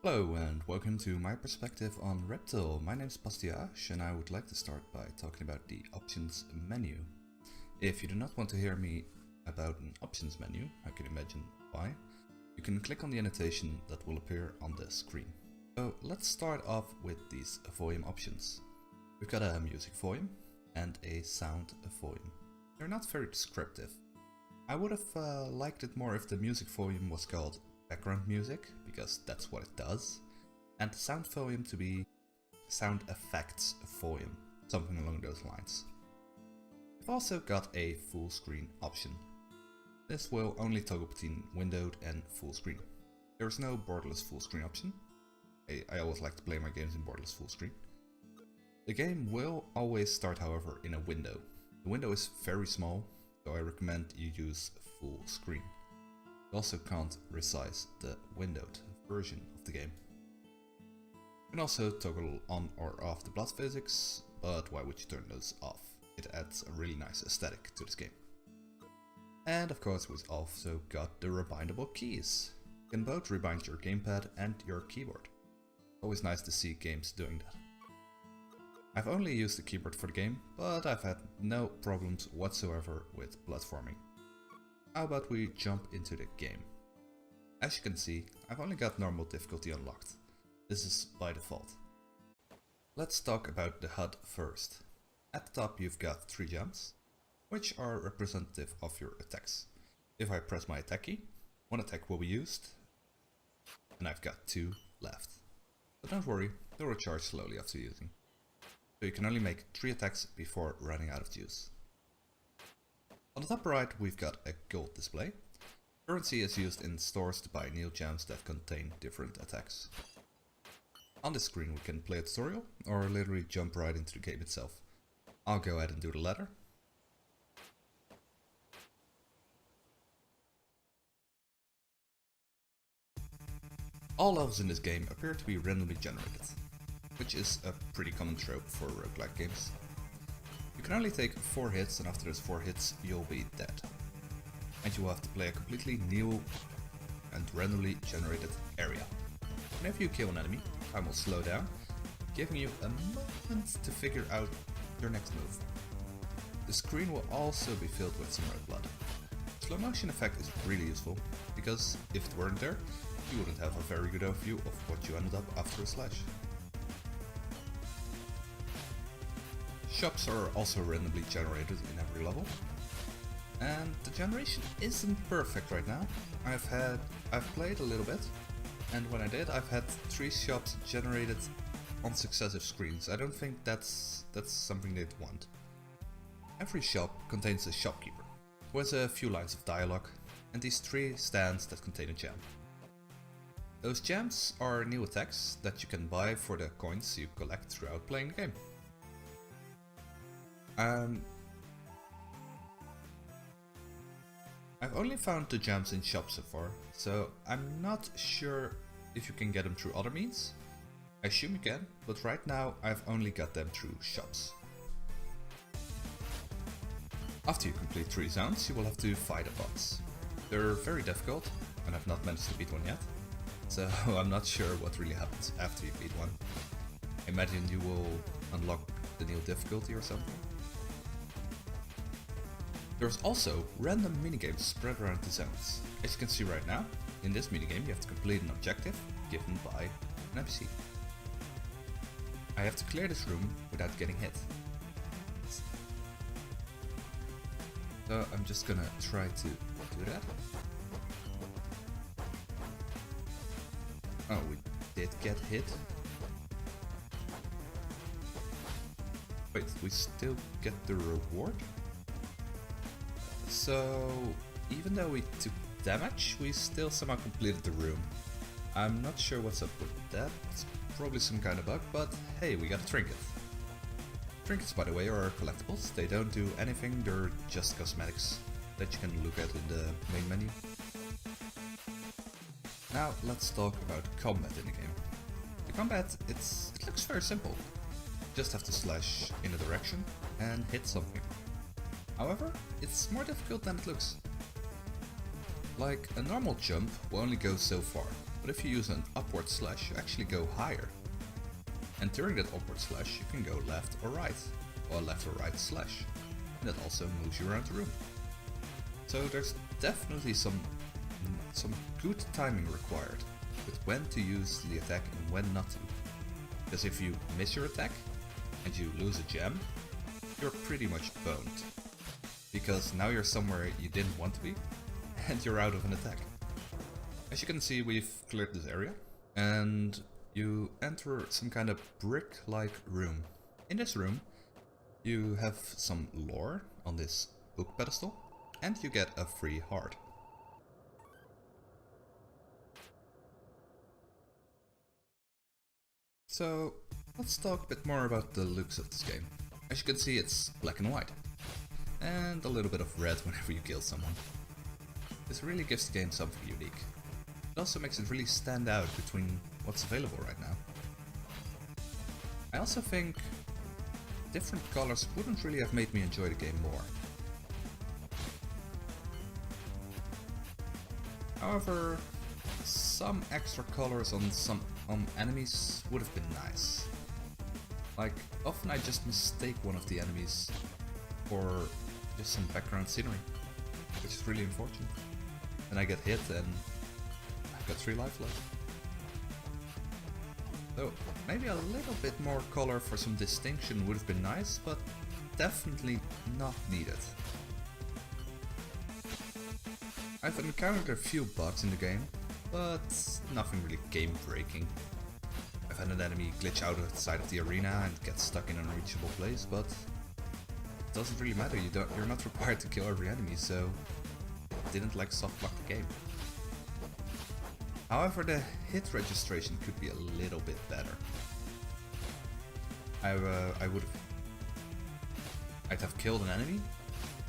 Hello and welcome to my perspective on Riptale. My name is Pastillage and I would like to start by talking about the options menu. If you do not want to hear me about an options menu, I can imagine why, you can click on the annotation that will appear on the screen. So let's start off with these volume options. We've got a music volume and a sound volume. They're not very descriptive. I would have liked it more if the music volume was called background music, because that's what it does, and the sound volume to be sound effects volume, something along those lines. We've also got a full screen option. This will only toggle between windowed and full screen. There is no borderless full screen option. I always like to play my games in borderless full screen. The game will always start, however, in a window. The window is very small, so I recommend you use full screen. You also can't resize the windowed version of the game. You can also toggle on or off the blood physics, but why would you turn those off? It adds a really nice aesthetic to this game. And of course we've also got the rebindable keys. You can both rebind your gamepad and your keyboard. Always nice to see games doing that. I've only used the keyboard for the game, but I've had no problems whatsoever with platforming. How about we jump into the game? As you can see, I've only got normal difficulty unlocked. This is by default. Let's talk about the HUD first. At the top you've got 3 jumps, which are representative of your attacks. If I press my attack key, 1 attack will be used, and I've got 2 left. But don't worry, they'll recharge slowly after using. So you can only make 3 attacks before running out of juice. On the top right we've got a gold display. Currency is used in stores to buy new gems that contain different attacks. On this screen we can play a tutorial or literally jump right into the game itself. I'll go ahead and do the latter. All levels in this game appear to be randomly generated, which is a pretty common trope for roguelike games. You can only take 4 hits, and after those 4 hits you'll be dead. And you will have to play a completely new and randomly generated area. Whenever you kill an enemy, time will slow down, giving you a moment to figure out your next move. The screen will also be filled with some red blood. The slow motion effect is really useful, because if it weren't there, you wouldn't have a very good overview of what you ended up after a slash. Shops are also randomly generated in every level, and the generation isn't perfect right now. I've played a little bit, and when I did I've had 3 shops generated on successive screens. I don't think that's something they'd want. Every shop contains a shopkeeper, who has a few lines of dialogue, and these 3 stands that contain a gem. Those gems are new attacks that you can buy for the coins you collect throughout playing the game. I've only found the gems in shops so far, so I'm not sure if you can get them through other means. I assume you can, but right now I've only got them through shops. After you complete 3 zones, you will have to fight the bots. They're very difficult, and I've not managed to beat one yet, so I'm not sure what really happens after you beat one. I imagine you will unlock the new difficulty or something. There's also random minigames spread around the zones. As you can see right now, in this minigame you have to complete an objective given by an NPC. I have to clear this room without getting hit. So I'm just gonna try to do that. Oh, we did get hit. Wait, we still get the reward? So, even though we took damage, we still somehow completed the room. I'm not sure what's up with that. It's probably some kind of bug, but hey, we got a trinket. Trinkets, by the way, are collectibles. They don't do anything, they're just cosmetics that you can look at in the main menu. Now, let's talk about combat in the game. The combat, it looks very simple. You just have to slash in a direction and hit something. However, it's more difficult than it looks. Like, a normal jump will only go so far, but if you use an upward slash, you actually go higher. And during that upward slash, you can go left or right, or left or right slash. And that also moves you around the room. So there's definitely some good timing required with when to use the attack and when not to. Because if you miss your attack and you lose a gem, you're pretty much boned. Because now you're somewhere you didn't want to be, and you're out of an attack. As you can see, we've cleared this area, and you enter some kind of brick-like room. In this room, you have some lore on this book pedestal, and you get a free heart. So, let's talk a bit more about the looks of this game. As you can see, it's black and white, and a little bit of red whenever you kill someone. This really gives the game something unique. It also makes it really stand out between what's available right now. I also think different colors wouldn't really have made me enjoy the game more. However, some extra colors on some enemies would have been nice. Like, often I just mistake one of the enemies for just some background scenery, which is really unfortunate. And I get hit and I've got 3 life left. So maybe a little bit more color for some distinction would have been nice, but definitely not needed. I've encountered a few bugs in the game, but nothing really game breaking. I've had an enemy glitch out of the side of the arena and get stuck in an unreachable place, but it doesn't really matter, you're not required to kill every enemy, so I didn't like soft lock the game. However, the hit registration could be a little bit better. I'd have killed an enemy,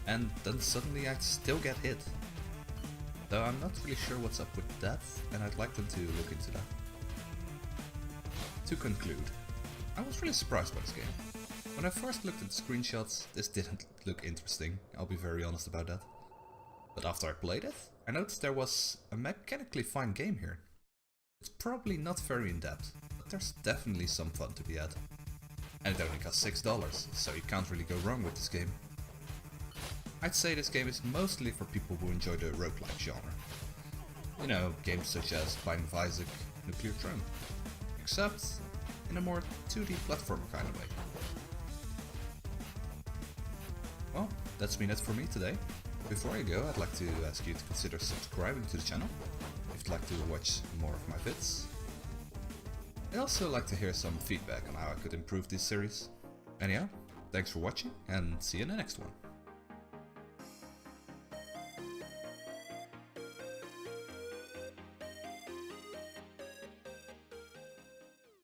and then suddenly I'd still get hit. Though I'm not really sure what's up with that, and I'd like them to look into that. To conclude, I was really surprised by this game. When I first looked at the screenshots, this didn't look interesting, I'll be very honest about that. But after I played it, I noticed there was a mechanically fine game here. It's probably not very in-depth, but there's definitely some fun to be had. And it only costs $6, so you can't really go wrong with this game. I'd say this game is mostly for people who enjoy the roguelike genre. You know, games such as Binding of Isaac, Nuclear Throne. Except in a more 2D platformer kind of way. Well, that's been it for me today. Before I go, I'd like to ask you to consider subscribing to the channel if you'd like to watch more of my vids. I'd also like to hear some feedback on how I could improve this series. Anyhow, thanks for watching and see you in the next one.